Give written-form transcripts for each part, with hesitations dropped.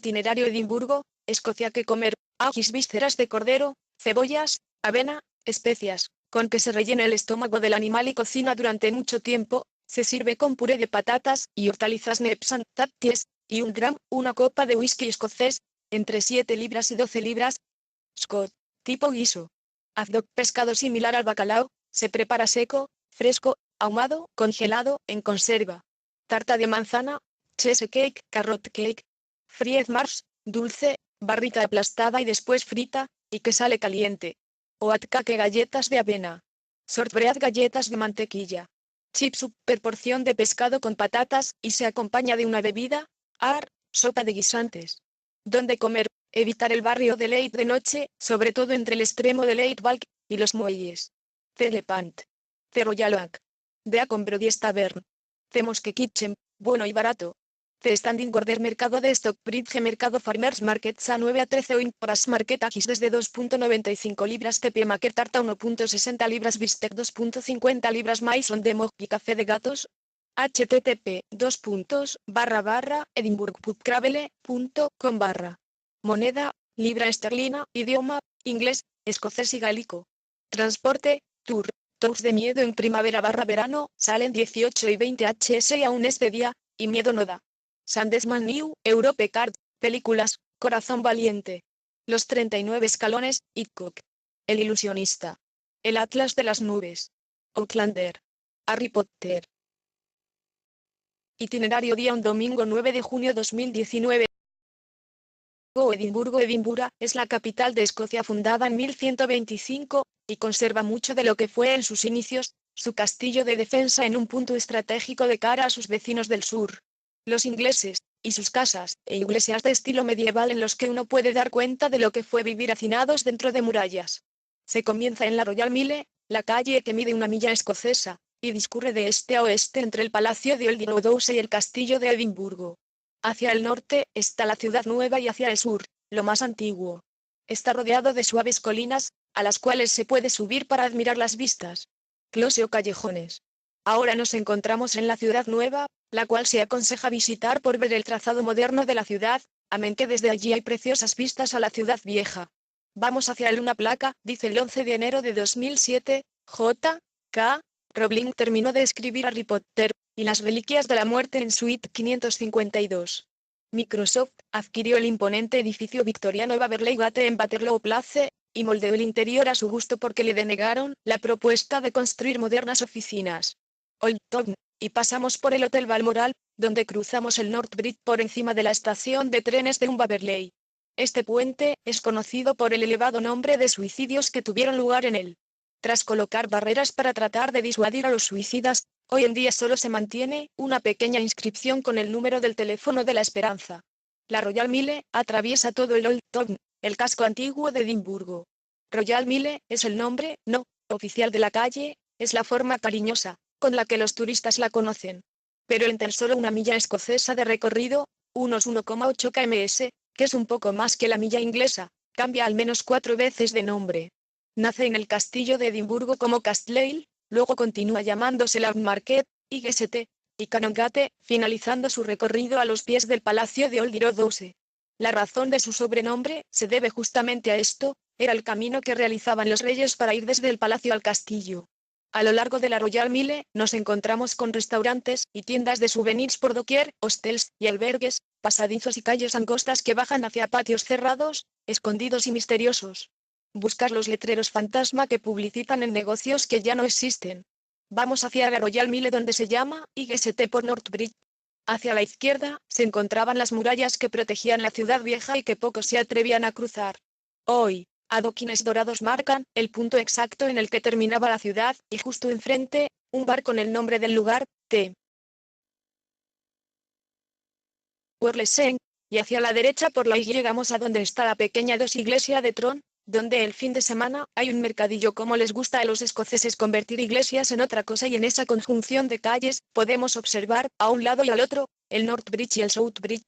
Itinerario Edimburgo, Escocia. ¿Qué comer? Ajís, vísceras de cordero, cebollas, avena, especias, con que se rellena el estómago del animal y cocina durante mucho tiempo. Se sirve con puré de patatas y hortalizas Nepsan Tapties, y 1 gram, una copa de whisky escocés, entre 7 libras y 12 libras. Scott. Tipo guiso. Haddock, pescado similar al bacalao, se prepara seco, fresco, ahumado, congelado, en conserva. Tarta de manzana, cheesecake, carrot cake. Fried Mars, dulce, barrita aplastada y después frita, y que sale caliente. Oatcake, galletas de avena. Shortbread, galletas de mantequilla. Chips, super porción de pescado con patatas, y se acompaña de una bebida. Sopa de guisantes. ¿Dónde comer? Evitar el barrio de Leyte de noche, sobre todo entre el extremo de Leyte Balk y los muelles. The Lepant. The Royal Oak. The Aconbrodies Tavern. The Mosque Kitchen, bueno y barato. The Standing Order, mercado de Stockbridge, mercado Farmers Market a 9 a 13 o Imporas Market Agis desde 2.95 libras, TP Market Tarta 1.60 libras, Bistec 2.50 libras, Maison de Mog y café de gatos. http://edinburghpubtravel.com/ Moneda, libra esterlina, idioma, inglés, escocés y gálico. Transporte, tours de miedo en primavera/verano, salen 18 y 20 hs y aún este día, y miedo no da. Sandesman New, Europe Card, películas, Corazón Valiente. Los 39 escalones, Hitchcock. El ilusionista. El Atlas de las nubes. Outlander. Harry Potter. Itinerario día 1 domingo 9 de junio 2019. Edimburgo es la capital de Escocia, fundada en 1125, y conserva mucho de lo que fue en sus inicios, su castillo de defensa en un punto estratégico de cara a sus vecinos del sur, los ingleses, y sus casas e iglesias de estilo medieval en los que uno puede dar cuenta de lo que fue vivir hacinados dentro de murallas. Se comienza en la Royal Mile, la calle que mide 1 milla escocesa, y discurre de este a oeste entre el Palacio de Holyrood y el Castillo de Edimburgo. Hacia el norte está la ciudad nueva y hacia el sur, lo más antiguo. Está rodeado de suaves colinas, a las cuales se puede subir para admirar las vistas. Close o callejones. Ahora nos encontramos en la ciudad nueva, la cual se aconseja visitar por ver el trazado moderno de la ciudad, amén que desde allí hay preciosas vistas a la ciudad vieja. Vamos hacia él. Una placa, dice el 11 de enero de 2007, J. K. Rowling terminó de escribir Harry Potter y las Reliquias de la Muerte en Suite 552. Microsoft adquirió el imponente edificio victoriano Waverley Gate en Waterloo Place, y moldeó el interior a su gusto porque le denegaron la propuesta de construir modernas oficinas. Old Town, y pasamos por el Hotel Balmoral, donde cruzamos el North Bridge por encima de la estación de trenes de Waverley. Este puente es conocido por el elevado nombre de suicidios que tuvieron lugar en él. Tras colocar barreras para tratar de disuadir a los suicidas, hoy en día solo se mantiene una pequeña inscripción con el número del teléfono de la esperanza. La Royal Mile atraviesa todo el Old Town, el casco antiguo de Edimburgo. Royal Mile es el nombre, no oficial de la calle, es la forma cariñosa con la que los turistas la conocen. Pero en tan solo 1 milla escocesa de recorrido, unos 1,8 km, que es un poco más que la milla inglesa, cambia al menos 4 veces de nombre. Nace en el castillo de Edimburgo como Castlale, luego continúa llamándose Landmarket, IGST, y Canongate, finalizando su recorrido a los pies del palacio de Holyrood. La razón de su sobrenombre se debe justamente a esto, era el camino que realizaban los reyes para ir desde el palacio al castillo. A lo largo de la Royal Mile, nos encontramos con restaurantes y tiendas de souvenirs por doquier, hostels y albergues, pasadizos y calles angostas que bajan hacia patios cerrados, escondidos y misteriosos. Buscar los letreros fantasma que publicitan en negocios que ya no existen. Vamos hacia la Royal Mile, donde se llama IGST por Northbridge. Hacia la izquierda, se encontraban las murallas que protegían la ciudad vieja y que pocos se atrevían a cruzar. Hoy, adoquines dorados marcan el punto exacto en el que terminaba la ciudad, y justo enfrente, un bar con el nombre del lugar, The Worleseng, y hacia la derecha por la Y llegamos a donde está la pequeña iglesia de Tron, donde el fin de semana hay un mercadillo. Como les gusta a los escoceses convertir iglesias en otra cosa, y en esa conjunción de calles, podemos observar, a un lado y al otro, el North Bridge y el South Bridge.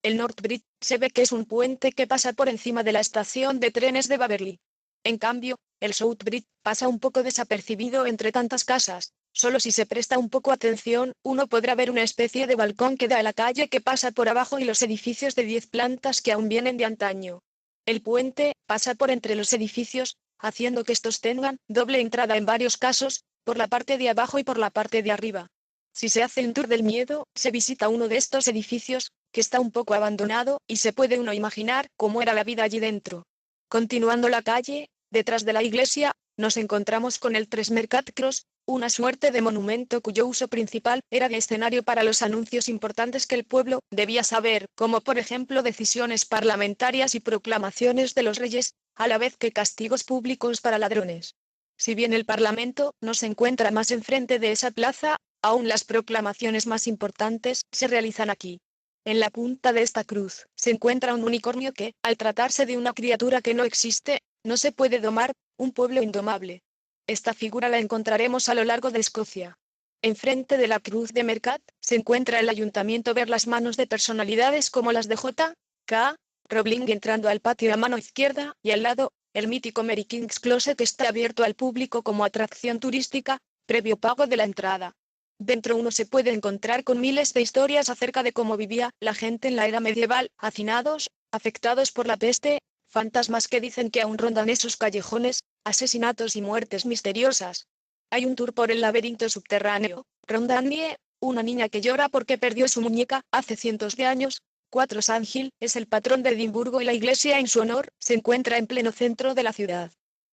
El North Bridge se ve que es un puente que pasa por encima de la estación de trenes de Waverley. En cambio, el South Bridge pasa un poco desapercibido entre tantas casas, Solo si se presta un poco atención, uno podrá ver una especie de balcón que da a la calle que pasa por abajo y los edificios de 10 plantas que aún vienen de antaño. El puente pasa por entre los edificios, haciendo que estos tengan doble entrada en varios casos, por la parte de abajo y por la parte de arriba. Si se hace un tour del miedo, se visita uno de estos edificios, que está un poco abandonado, y se puede uno imaginar cómo era la vida allí dentro. Continuando la calle, detrás de la iglesia, nos encontramos con el Tres Mercat Cross, una suerte de monumento cuyo uso principal era de escenario para los anuncios importantes que el pueblo debía saber, como por ejemplo decisiones parlamentarias y proclamaciones de los reyes, a la vez que castigos públicos para ladrones. Si bien el Parlamento no se encuentra más enfrente de esa plaza, aún las proclamaciones más importantes se realizan aquí. En la punta de esta cruz se encuentra un unicornio que, al tratarse de una criatura que no existe, no se puede domar, un pueblo indomable. Esta figura la encontraremos a lo largo de Escocia. Enfrente de la cruz de Mercat, se encuentra el ayuntamiento ver las manos de personalidades como las de J. K. Rowling entrando al patio a mano izquierda, y al lado, el mítico Mary King's Closet que está abierto al público como atracción turística, previo pago de la entrada. Dentro uno se puede encontrar con miles de historias acerca de cómo vivía la gente en la era medieval, hacinados, afectados por la peste, fantasmas que dicen que aún rondan esos callejones, asesinatos y muertes misteriosas. Hay un tour por el laberinto subterráneo, Rondanie, una niña que llora porque perdió su muñeca hace cientos de años. 4 Sandhill es el patrón de Edimburgo y la iglesia en su honor se encuentra en pleno centro de la ciudad.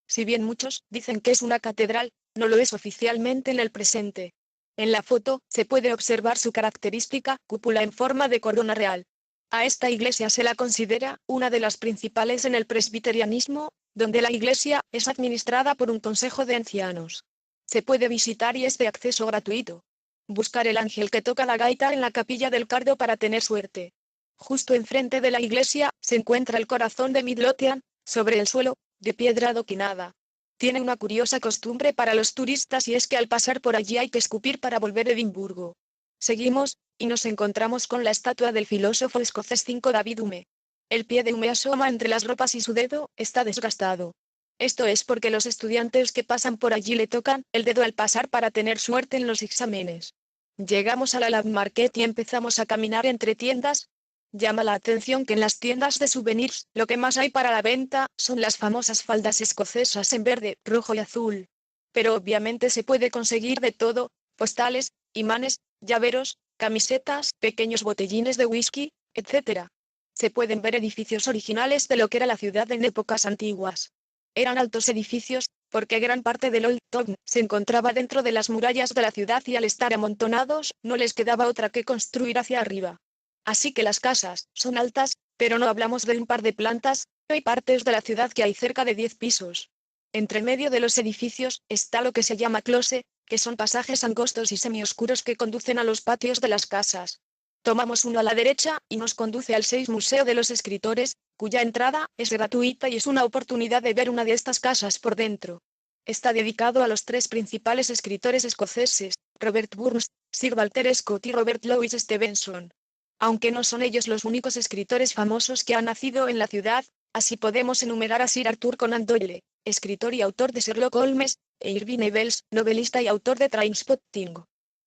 Si bien muchos dicen que es una catedral, no lo es oficialmente en el presente. En la foto, se puede observar su característica cúpula en forma de corona real. A esta iglesia se la considera una de las principales en el presbiterianismo, donde la iglesia es administrada por un consejo de ancianos. Se puede visitar y es de acceso gratuito. Buscar el ángel que toca la gaita en la capilla del Cardo para tener suerte. Justo enfrente de la iglesia, se encuentra el corazón de Midlothian, sobre el suelo, de piedra adoquinada. Tiene una curiosa costumbre para los turistas y es que al pasar por allí hay que escupir para volver a Edimburgo. Seguimos, y nos encontramos con la estatua del filósofo escocés 5 David Hume. El pie de Hume asoma entre las ropas y su dedo está desgastado. Esto es porque los estudiantes que pasan por allí le tocan el dedo al pasar para tener suerte en los exámenes. Llegamos a la Lab Market y empezamos a caminar entre tiendas. Llama la atención que en las tiendas de souvenirs, lo que más hay para la venta, son las famosas faldas escocesas en verde, rojo y azul. Pero obviamente se puede conseguir de todo, postales, imanes, llaveros, camisetas, pequeños botellines de whisky, etc. Se pueden ver edificios originales de lo que era la ciudad en épocas antiguas. Eran altos edificios, porque gran parte del Old Town se encontraba dentro de las murallas de la ciudad y al estar amontonados, no les quedaba otra que construir hacia arriba. Así que las casas son altas, pero no hablamos de un par de plantas, hay partes de la ciudad que hay cerca de 10 pisos. Entre medio de los edificios está lo que se llama close, que son pasajes angostos y semioscuros que conducen a los patios de las casas. Tomamos uno a la derecha y nos conduce al 6 Museo de los Escritores, cuya entrada es gratuita y es una oportunidad de ver una de estas casas por dentro. Está dedicado a los 3 principales escritores escoceses, Robert Burns, Sir Walter Scott y Robert Louis Stevenson. Aunque no son ellos los únicos escritores famosos que han nacido en la ciudad, así podemos enumerar a Sir Arthur Conan Doyle, escritor y autor de Sherlock Holmes, e Irving Welsh, novelista y autor de Trainspotting.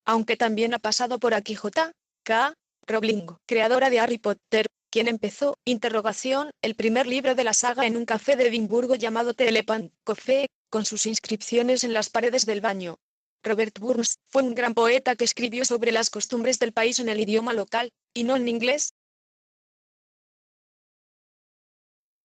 Aunque también ha pasado por aquí J. K. Rowling, creadora de Harry Potter, quien empezó, el primer libro de la saga en un café de Edimburgo llamado The Elephant Coffee, con sus inscripciones en las paredes del baño. Robert Burns fue un gran poeta que escribió sobre las costumbres del país en el idioma local, y no en inglés.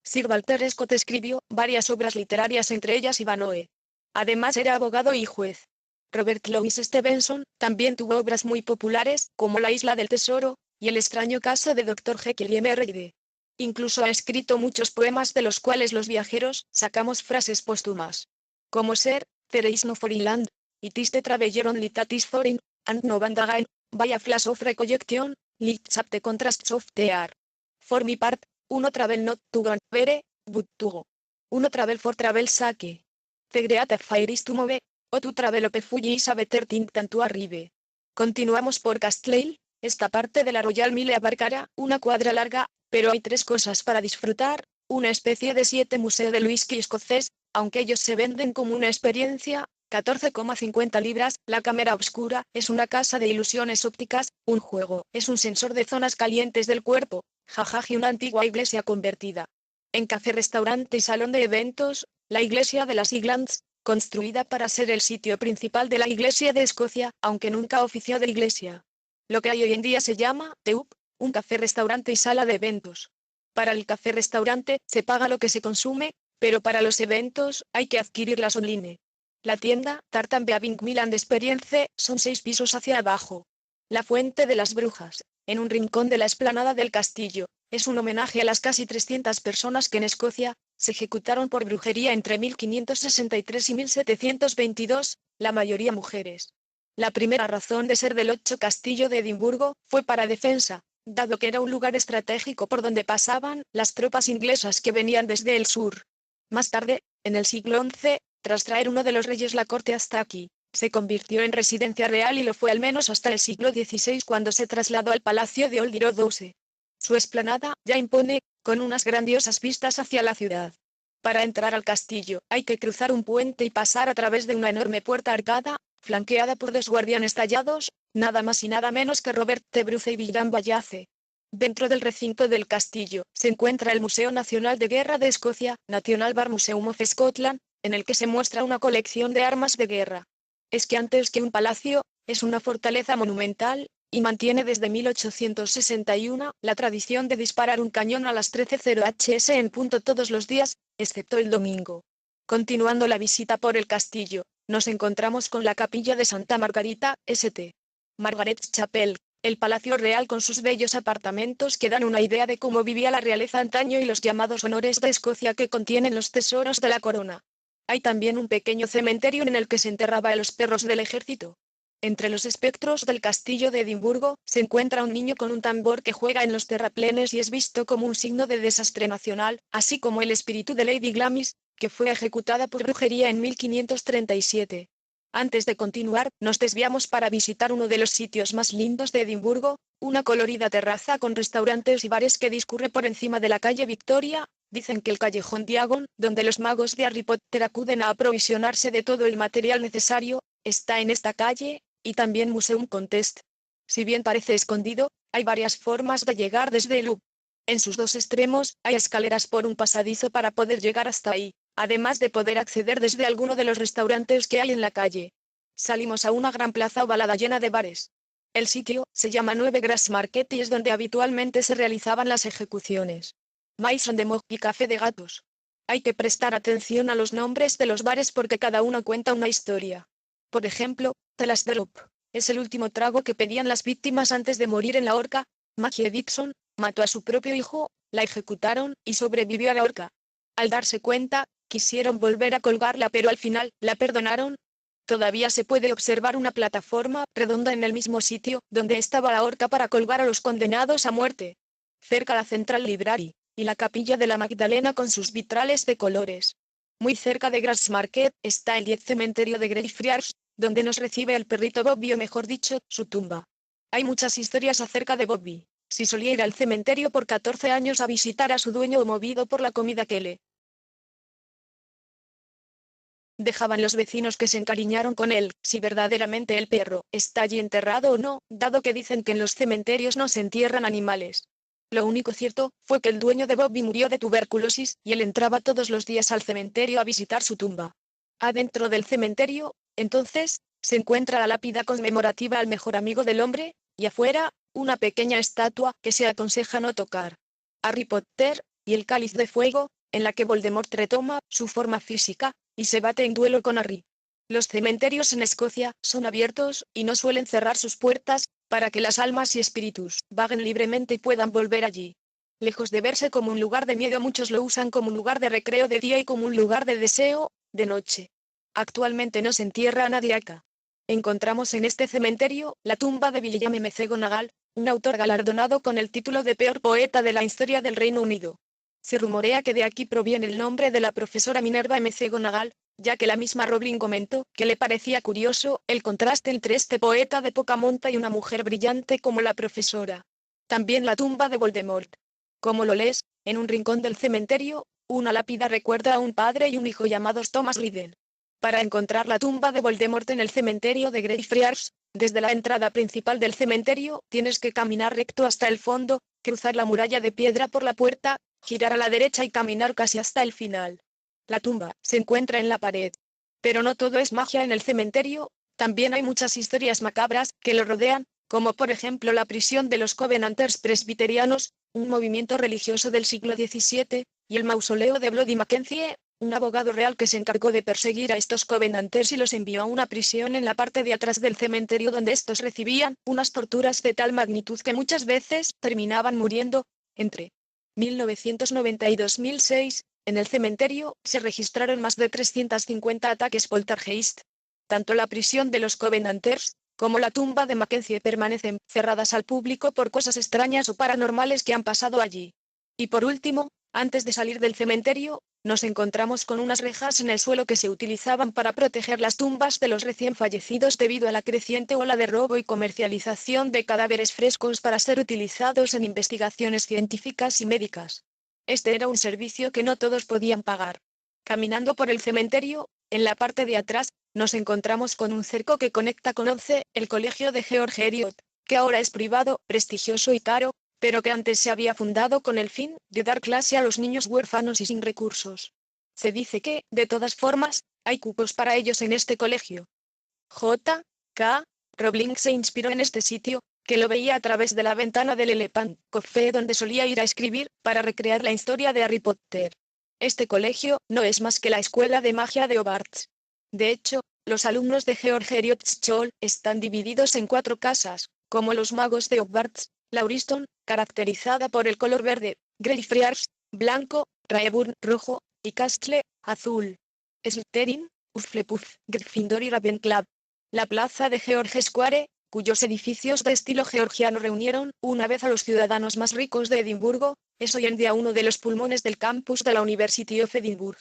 Sir Walter Scott escribió varias obras literarias, entre ellas Ivanhoe. Además era abogado y juez. Robert Louis Stevenson también tuvo obras muy populares, como La Isla del Tesoro, y El extraño caso de Dr. Jekyll y Mr. Hyde. Incluso ha escrito muchos poemas de los cuales los viajeros sacamos frases póstumas. Como ser, there is no foreign land, it is the traveller only that is foreign, and no band again, by a flash of recollection, lights up the contrasts of the air. For my part, uno travel not to go vere, but to go. Uno travel for travel sake. The great affair is to move, o to travel up fully is a better thing than to arrive. Continuamos por Castlemaine. Esta parte de la Royal Mile abarcará una cuadra larga, pero hay 3 cosas para disfrutar, una especie de 7 museo del whisky escocés, aunque ellos se venden como una experiencia, 14,50 libras. La cámara oscura es una casa de ilusiones ópticas, un juego, es un sensor de zonas calientes del cuerpo, jajaji, una antigua iglesia convertida en café, restaurante y salón de eventos. La iglesia de las Highlands, construida para ser el sitio principal de la Iglesia de Escocia, aunque nunca ofició de iglesia. Lo que hay hoy en día se llama The Up, un café, restaurante y sala de eventos. Para el café-restaurante se paga lo que se consume, pero para los eventos hay que adquirirlas online. La tienda, Tartan Beaving Milan Experience, son 6 pisos hacia abajo. La Fuente de las Brujas, en un rincón de la explanada del castillo, es un homenaje a las casi 300 personas que en Escocia se ejecutaron por brujería entre 1563 y 1722, la mayoría mujeres. La primera razón de ser del 8 Castillo de Edimburgo fue para defensa, dado que era un lugar estratégico por donde pasaban las tropas inglesas que venían desde el sur. Más tarde, en el siglo XI, tras traer uno de los reyes la corte hasta aquí, se convirtió en residencia real y lo fue al menos hasta el siglo XVI, cuando se trasladó al palacio de Old House. Su explanada ya impone, con unas grandiosas vistas hacia la ciudad. Para entrar al castillo, hay que cruzar un puente y pasar a través de una enorme puerta arcada, flanqueada por 2 guardianes tallados, nada más y nada menos que Robert T. Bruce y William Wallace. Dentro del recinto del castillo, se encuentra el Museo Nacional de Guerra de Escocia, National War Museum of Scotland, en el que se muestra una colección de armas de guerra. Es que antes que un palacio, es una fortaleza monumental, y mantiene desde 1861 la tradición de disparar un cañón a las 13:00 hs en punto todos los días, excepto el domingo. Continuando la visita por el castillo, nos encontramos con la capilla de Santa Margarita, St. Margaret's Chapel, el palacio real con sus bellos apartamentos que dan una idea de cómo vivía la realeza antaño y los llamados honores de Escocia que contienen los tesoros de la corona. Hay también un pequeño cementerio en el que se enterraba a los perros del ejército. Entre los espectros del castillo de Edimburgo, se encuentra un niño con un tambor que juega en los terraplenes y es visto como un signo de desastre nacional, así como el espíritu de Lady Glamis, que fue ejecutada por brujería en 1537. Antes de continuar, nos desviamos para visitar uno de los sitios más lindos de Edimburgo, una colorida terraza con restaurantes y bares que discurre por encima de la calle Victoria. Dicen que el callejón Diagon, donde los magos de Harry Potter acuden a aprovisionarse de todo el material necesario, está en esta calle, y también Museum Contest. Si bien parece escondido, hay varias formas de llegar desde el Louvre. En sus 2 extremos, hay escaleras por un pasadizo para poder llegar hasta ahí, además de poder acceder desde alguno de los restaurantes que hay en la calle. Salimos a una gran plaza ovalada llena de bares. El sitio se llama 9 Grassmarket y es donde habitualmente se realizaban las ejecuciones. Maison de Mog y Café de Gatos. Hay que prestar atención a los nombres de los bares porque cada uno cuenta una historia. Por ejemplo, The Last Drop es el último trago que pedían las víctimas antes de morir en la horca. Maggie Dixon mató a su propio hijo, la ejecutaron y sobrevivió a la horca. Al darse cuenta, quisieron volver a colgarla pero al final la perdonaron. Todavía se puede observar una plataforma redonda en el mismo sitio donde estaba la horca para colgar a los condenados a muerte. Cerca la Central Library y la Capilla de la Magdalena con sus vitrales de colores. Muy cerca de Grassmarket está el 10 cementerio de Greyfriars, donde nos recibe el perrito Bobby, o mejor dicho, su tumba. Hay muchas historias acerca de Bobby. Si solía ir al cementerio por 14 años a visitar a su dueño o movido por la comida que le dejaban los vecinos que se encariñaron con él, si verdaderamente el perro está allí enterrado o no, dado que dicen que en los cementerios no se entierran animales. Lo único cierto fue que el dueño de Bobby murió de tuberculosis y él entraba todos los días al cementerio a visitar su tumba. Adentro del cementerio, entonces, se encuentra la lápida conmemorativa al mejor amigo del hombre, y afuera, una pequeña estatua que se aconseja no tocar. Harry Potter y el Cáliz de Fuego, en la que Voldemort retoma su forma física y se bate en duelo con Harry. Los cementerios en Escocia son abiertos y no suelen cerrar sus puertas, para que las almas y espíritus vaguen libremente y puedan volver allí. Lejos de verse como un lugar de miedo, muchos lo usan como un lugar de recreo de día y como un lugar de deseo, de noche. Actualmente no se entierra a nadie acá. Encontramos en este cementerio la tumba de William McGonagall, un autor galardonado con el título de peor poeta de la historia del Reino Unido. Se rumorea que de aquí proviene el nombre de la profesora Minerva McGonagall, ya que la misma Rowling comentó que le parecía curioso el contraste entre este poeta de poca monta y una mujer brillante como la profesora. También la tumba de Voldemort. Como lo lees, en un rincón del cementerio, una lápida recuerda a un padre y un hijo llamados Thomas Riddle. Para encontrar la tumba de Voldemort en el cementerio de Greyfriars, desde la entrada principal del cementerio, tienes que caminar recto hasta el fondo, cruzar la muralla de piedra por la puerta, girar a la derecha y caminar casi hasta el final. La tumba se encuentra en la pared. Pero no todo es magia en el cementerio, también hay muchas historias macabras que lo rodean, como por ejemplo la prisión de los Covenanters presbiterianos, un movimiento religioso del siglo XVII, y el mausoleo de Bloody Mackenzie, un abogado real que se encargó de perseguir a estos Covenanters y los envió a una prisión en la parte de atrás del cementerio donde estos recibían unas torturas de tal magnitud que muchas veces terminaban muriendo. Entre 1990 y 2006, en el cementerio se registraron más de 350 ataques poltergeist. Tanto la prisión de los Covenanters, como la tumba de Mackenzie permanecen cerradas al público por cosas extrañas o paranormales que han pasado allí. Y por último, antes de salir del cementerio, nos encontramos con unas rejas en el suelo que se utilizaban para proteger las tumbas de los recién fallecidos debido a la creciente ola de robo y comercialización de cadáveres frescos para ser utilizados en investigaciones científicas y médicas. Este era un servicio que no todos podían pagar. Caminando por el cementerio, en la parte de atrás, nos encontramos con un cerco que conecta con ONCE, el colegio de George Eliot, que ahora es privado, prestigioso y caro, pero que antes se había fundado con el fin de dar clase a los niños huérfanos y sin recursos. Se dice que, de todas formas, hay cupos para ellos en este colegio. J. K. Rowling se inspiró en este sitio, que lo veía a través de la ventana del Elephant Café donde solía ir a escribir, para recrear la historia de Harry Potter. Este colegio no es más que la escuela de magia de Hogwarts. De hecho, los alumnos de George Eliot School están divididos en 4 casas, como los magos de Hogwarts: Lauriston, caracterizada por el color verde; Greyfriars, blanco; Raeburn, rojo; y Castle, azul. Slytherin, Hufflepuff, Gryffindor y Ravenclaw. La plaza de George Square, cuyos edificios de estilo georgiano reunieron una vez a los ciudadanos más ricos de Edimburgo, es hoy en día uno de los pulmones del campus de la University of Edinburgh.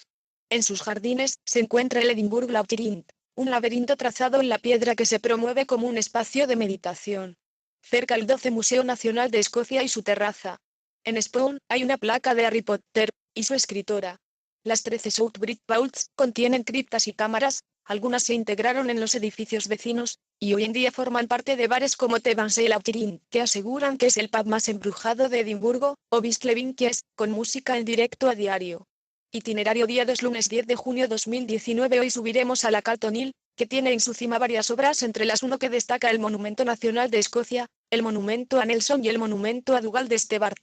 En sus jardines se encuentra el Edinburgh Labyrinth, un laberinto trazado en la piedra que se promueve como un espacio de meditación. Cerca el 12 Museo Nacional de Escocia y su terraza. En Spawn hay una placa de Harry Potter y su escritora. Las 13 Southbridge Vaults contienen criptas y cámaras, algunas se integraron en los edificios vecinos, y hoy en día forman parte de bares como The Bansea Labyrinth, que aseguran que es el pub más embrujado de Edimburgo, o Bislevinkies, con música en directo a diario. Itinerario día 2 lunes 10 de junio 2019. Hoy subiremos a la Calton Hill, que tiene en su cima varias obras, entre las uno que destaca el Monumento Nacional de Escocia, el Monumento a Nelson y el Monumento a Dougal de Stewart.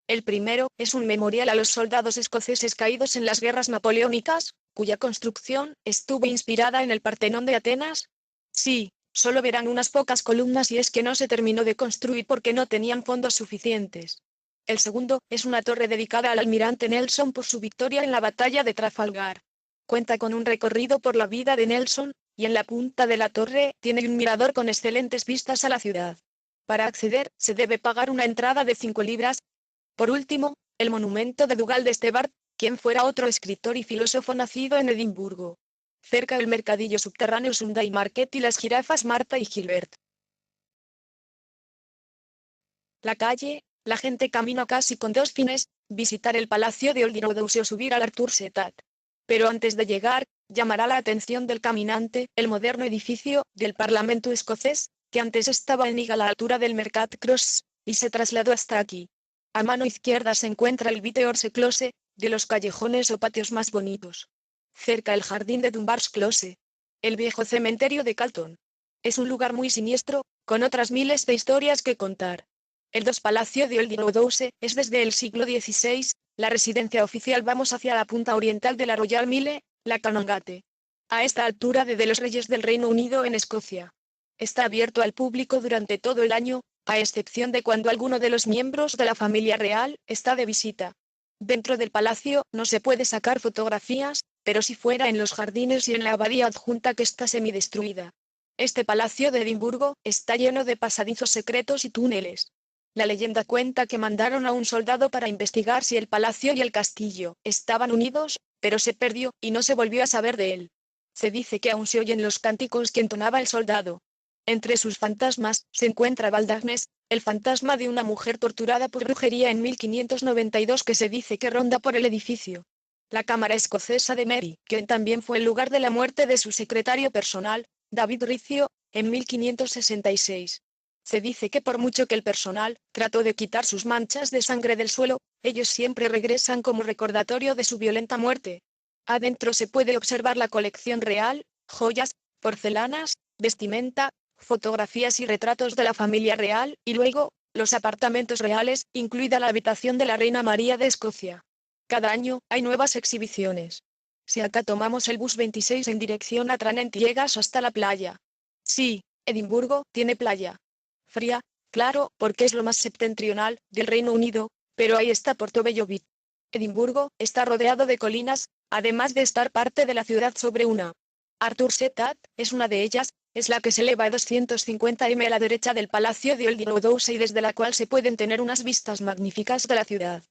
El primero es un memorial a los soldados escoceses caídos en las guerras napoleónicas, cuya construcción estuvo inspirada en el Partenón de Atenas. Sí, solo verán unas pocas columnas y es que no se terminó de construir porque no tenían fondos suficientes. El segundo es una torre dedicada al almirante Nelson por su victoria en la batalla de Trafalgar. Cuenta con un recorrido por la vida de Nelson, y en la punta de la torre tiene un mirador con excelentes vistas a la ciudad. Para acceder, se debe pagar una entrada de 5 libras. Por último, el monumento de Dougal de Stewart, quien fuera otro escritor y filósofo nacido en Edimburgo. Cerca el mercadillo subterráneo Sunday Market y las jirafas Marta y Gilbert. La calle, la gente camina casi con 2 fines: visitar el palacio de Holyrood o subir al Arthur's Seat. Pero antes de llegar, llamará la atención del caminante el moderno edificio del Parlamento escocés, que antes estaba en Eagle a la altura del Mercat Cross, y se trasladó hasta aquí. A mano izquierda se encuentra el Viteorse Close, de los callejones o patios más bonitos. Cerca el jardín de Dunbar's Close. El viejo cementerio de Calton. Es un lugar muy siniestro, con otras miles de historias que contar. El Palacio de Holyrood es desde el siglo XVI, la residencia oficial. Vamos hacia la punta oriental de la Royal Mile, la Canongate. A esta altura de los Reyes del Reino Unido en Escocia. Está abierto al público durante todo el año, a excepción de cuando alguno de los miembros de la familia real está de visita. Dentro del palacio no se puede sacar fotografías, pero si fuera en los jardines y en la abadía adjunta que está semidestruida. Este palacio de Edimburgo está lleno de pasadizos secretos y túneles. La leyenda cuenta que mandaron a un soldado para investigar si el palacio y el castillo estaban unidos, pero se perdió y no se volvió a saber de él. Se dice que aún se oyen los cánticos que entonaba el soldado. Entre sus fantasmas se encuentra Baldagnes, el fantasma de una mujer torturada por brujería en 1592 que se dice que ronda por el edificio. La Cámara Escocesa de Mary, que también fue el lugar de la muerte de su secretario personal, David Riccio, en 1566. Se dice que por mucho que el personal trató de quitar sus manchas de sangre del suelo, ellos siempre regresan como recordatorio de su violenta muerte. Adentro se puede observar la colección real, joyas, porcelanas, vestimenta, fotografías y retratos de la familia real, y luego, los apartamentos reales, incluida la habitación de la Reina María de Escocia. Cada año, hay nuevas exhibiciones. Si acá tomamos el bus 26 en dirección a Tranent llegas hasta la playa. Sí, Edimburgo tiene playa. Fría, claro, porque es lo más septentrional del Reino Unido, pero ahí está Portobello Beach. Edimburgo está rodeado de colinas, además de estar parte de la ciudad sobre una. Arthur Seat es una de ellas, es la que se eleva a 250 m a la derecha del Palacio de Old Loudhouse y desde la cual se pueden tener unas vistas magníficas de la ciudad.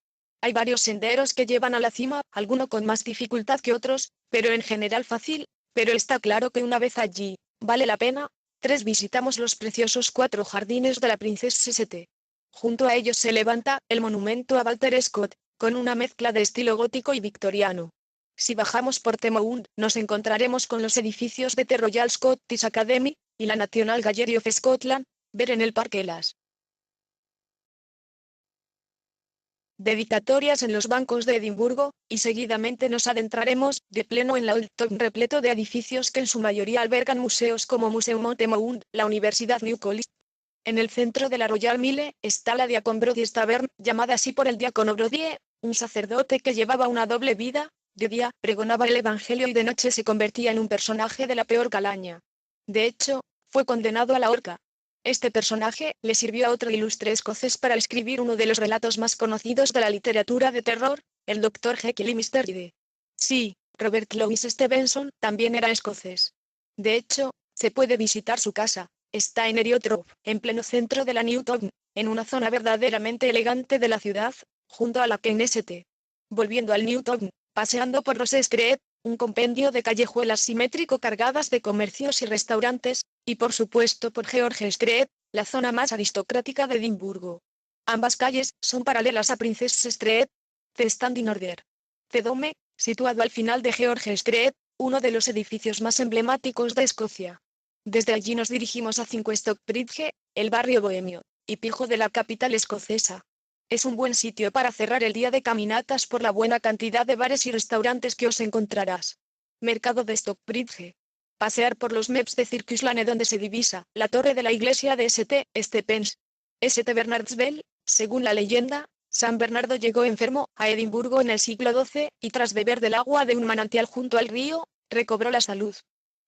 Hay varios senderos que llevan a la cima, alguno con más dificultad que otros, pero en general fácil, pero está claro que una vez allí, vale la pena. 3. Visitamos los preciosos 4 jardines de la Princesa St. Junto a ellos se levanta el monumento a Walter Scott, con una mezcla de estilo gótico y victoriano. Si bajamos por Temount, nos encontraremos con los edificios de The Royal Scottish Academy y la National Gallery of Scotland, ver en el Parque las dedicatorias en los bancos de Edimburgo, y seguidamente nos adentraremos, de pleno en la Old Town repleto de edificios que en su mayoría albergan museos como Museum of Temount, la Universidad New College. En el centro de la Royal Mile, está la Diacon Brodie's Tavern, llamada así por el diácono Brodie, un sacerdote que llevaba una doble vida, de día, pregonaba el evangelio y de noche se convertía en un personaje de la peor calaña. De hecho, fue condenado a la horca. Este personaje le sirvió a otro ilustre escocés para escribir uno de los relatos más conocidos de la literatura de terror, el Dr. Jekyll y Mr. Hyde. Sí, Robert Louis Stevenson también era escocés. De hecho, se puede visitar su casa. Está en Eriotrop, en pleno centro de la New Town, en una zona verdaderamente elegante de la ciudad, junto a la King's St. Volviendo al New Town, paseando por Rose Street, un compendio de callejuelas simétrico cargadas de comercios y restaurantes, y por supuesto por George Street, la zona más aristocrática de Edimburgo. Ambas calles son paralelas a Princess Street. The Standing Order. The Dome, situado al final de George Street, uno de los edificios más emblemáticos de Escocia. Desde allí nos dirigimos a 5 Stockbridge, el barrio bohemio y pijo de la capital escocesa. Es un buen sitio para cerrar el día de caminatas por la buena cantidad de bares y restaurantes que os encontrarás. Mercado de Stockbridge. Pasear por los Meps de Circus Lane donde se divisa la torre de la iglesia de St. Stephens. St. Bernard's Bell, según la leyenda, San Bernardo llegó enfermo a Edimburgo en el siglo XII, y tras beber del agua de un manantial junto al río, recobró la salud.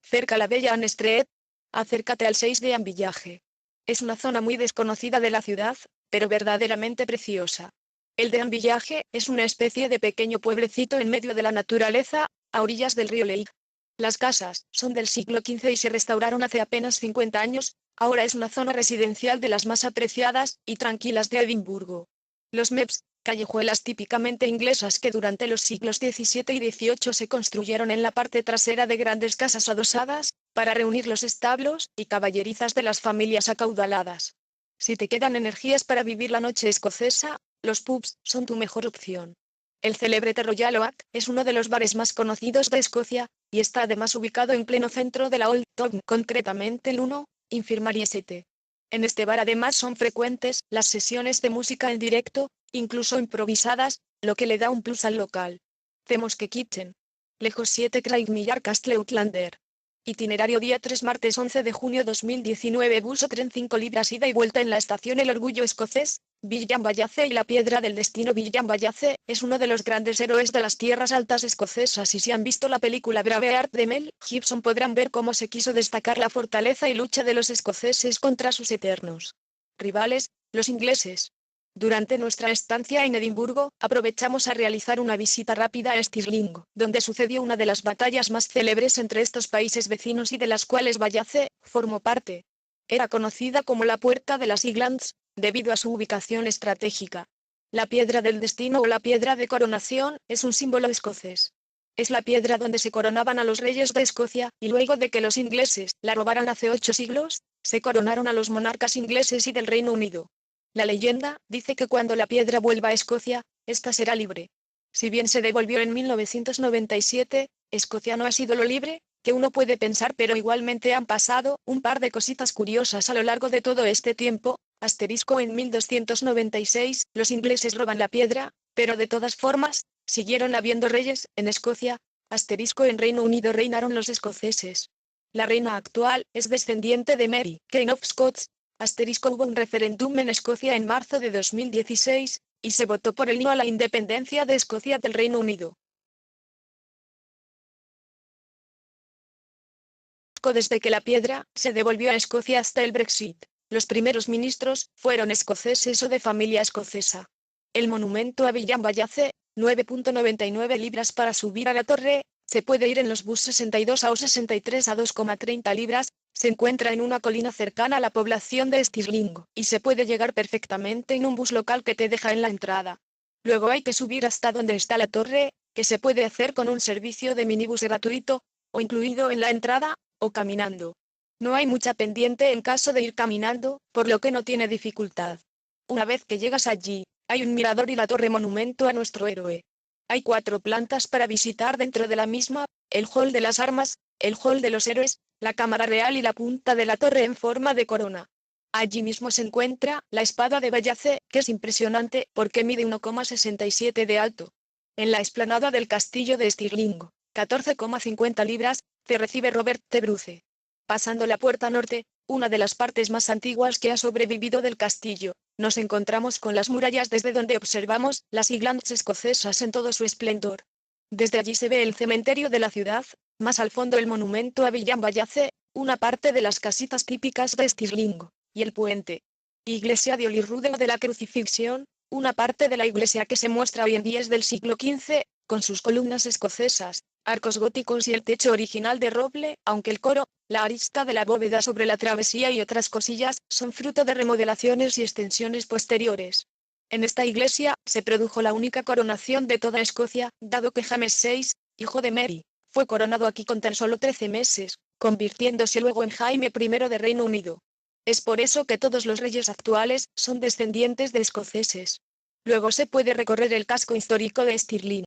Cerca la bella Anne Street. Acércate al 6 de Anne Village. Es una zona muy desconocida de la ciudad, pero verdaderamente preciosa. El de Anne Village es una especie de pequeño pueblecito en medio de la naturaleza, a orillas del río Lake. Las casas son del siglo XV y se restauraron hace apenas 50 años, ahora es una zona residencial de las más apreciadas y tranquilas de Edimburgo. Los Meps, callejuelas típicamente inglesas que durante los siglos XVII y XVIII se construyeron en la parte trasera de grandes casas adosadas, para reunir los establos y caballerizas de las familias acaudaladas. Si te quedan energías para vivir la noche escocesa, los pubs son tu mejor opción. El célebre The Royal Oak es uno de los bares más conocidos de Escocia, y está además ubicado en pleno centro de la Old Town, concretamente el 1, Infirmary St. En este bar además son frecuentes las sesiones de música en directo, incluso improvisadas, lo que le da un plus al local. The Mosque Kitchen. Lejos 7 Craigmillar Castle Outlander. Itinerario día 3 martes 11 de junio 2019 bus o tren 5 libras ida y vuelta en la estación El Orgullo Escocés, Villambayace y la Piedra del Destino. Villambayace es uno de los grandes héroes de las tierras altas escocesas y si han visto la película Braveheart de Mel Gibson podrán ver cómo se quiso destacar la fortaleza y lucha de los escoceses contra sus eternos rivales, los ingleses. Durante nuestra estancia en Edimburgo, aprovechamos a realizar una visita rápida a Stirling, donde sucedió una de las batallas más célebres entre estos países vecinos y de las cuales Wallace formó parte. Era conocida como la Puerta de las Highlands, debido a su ubicación estratégica. La piedra del destino o la piedra de coronación es un símbolo escocés. Es la piedra donde se coronaban a los reyes de Escocia, y luego de que los ingleses la robaran hace 8 siglos, se coronaron a los monarcas ingleses y del Reino Unido. La leyenda dice que cuando la piedra vuelva a Escocia, esta será libre. Si bien se devolvió en 1997, Escocia no ha sido lo libre que uno puede pensar, pero igualmente han pasado un par de cositas curiosas a lo largo de todo este tiempo. Asterisco en 1296, los ingleses roban la piedra, pero de todas formas, siguieron habiendo reyes en Escocia. Asterisco en Reino Unido reinaron los escoceses. La reina actual es descendiente de Mary, Queen of Scots. Asterisco hubo un referéndum en Escocia en marzo de 2016, y se votó por el no a la independencia de Escocia del Reino Unido. Desde que la piedra se devolvió a Escocia hasta el Brexit, los primeros ministros fueron escoceses o de familia escocesa. El monumento a Villam Wallace, 9.99 libras para subir a la torre, se puede ir en los bus 62A o 63 a 2,30 libras, se encuentra en una colina cercana a la población de Stirling, y se puede llegar perfectamente en un bus local que te deja en la entrada. Luego hay que subir hasta donde está la torre, que se puede hacer con un servicio de minibús gratuito, o incluido en la entrada, o caminando. No hay mucha pendiente en caso de ir caminando, por lo que no tiene dificultad. Una vez que llegas allí, hay un mirador y la torre monumento a nuestro héroe. Hay 4 plantas para visitar dentro de la misma, el hall de las armas, el hall de los héroes, la cámara real y la punta de la torre en forma de corona. Allí mismo se encuentra la espada de Wallace, que es impresionante porque mide 1,67 de alto. En la explanada del castillo de Stirling, 14,50 libras, se recibe Robert T. Bruce. Pasando la puerta norte, una de las partes más antiguas que ha sobrevivido del castillo, nos encontramos con las murallas desde donde observamos las Highlands escocesas en todo su esplendor. Desde allí se ve el cementerio de la ciudad, más al fondo el monumento a Villam Wallace, una parte de las casitas típicas de Stirling, y el puente. Iglesia de Holyrood de la Crucifixión, una parte de la iglesia que se muestra hoy en día es del siglo XV, con sus columnas escocesas, arcos góticos y el techo original de roble, aunque el coro, la arista de la bóveda sobre la travesía y otras cosillas, son fruto de remodelaciones y extensiones posteriores. En esta iglesia, se produjo la única coronación de toda Escocia, dado que James VI, hijo de Mary, fue coronado aquí con tan solo 13 meses, convirtiéndose luego en Jaime I de Reino Unido. Es por eso que todos los reyes actuales son descendientes de escoceses. Luego se puede recorrer el casco histórico de Stirling.